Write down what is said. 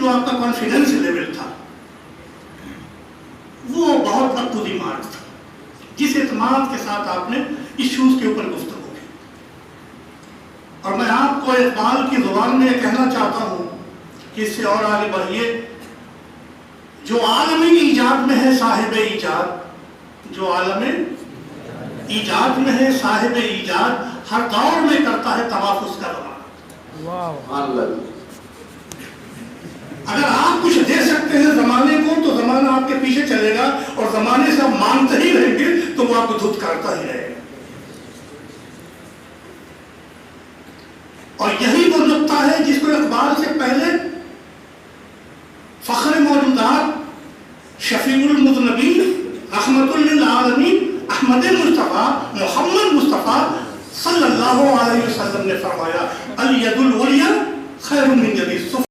جو آپ کا کانفیڈنس لیول تھا وہ بہت اپ ٹو دی مارک تھا، جس اعتماد کے ساتھ آپ نے ایشوز کے اوپر گفتگو کی. اور میں آپ کو اقبال کی زبان میں یہ کہنا چاہتا ہوں کہ اس سے اور آگے بڑھیے. جو عالمی ایجاد میں ہے صاحب ایجاد، جو عالم ایجاد میں ہے صاحب ایجاد، ہر دور میں کرتا ہے طواف اس کا زمانہ. اگر آپ کچھ دے سکتے ہیں زمانے کو تو زمانہ آپ کے پیچھے چلے گا، اور زمانے سے آپ مانگتے ہی رہیں گے تو وہ آپ کو دھتکارتا ہی رہے گا. اور یہی وہ نقطہ ہے جس کو اقبال سے پہلے فخر موجودات، شفیع المذنبین، رحمت للعالمین، احمد مصطفیٰ، محمد مصطفیٰ صلی اللہ علیہ وسلم نے فرمایا: الید العلیٰ خیر من ید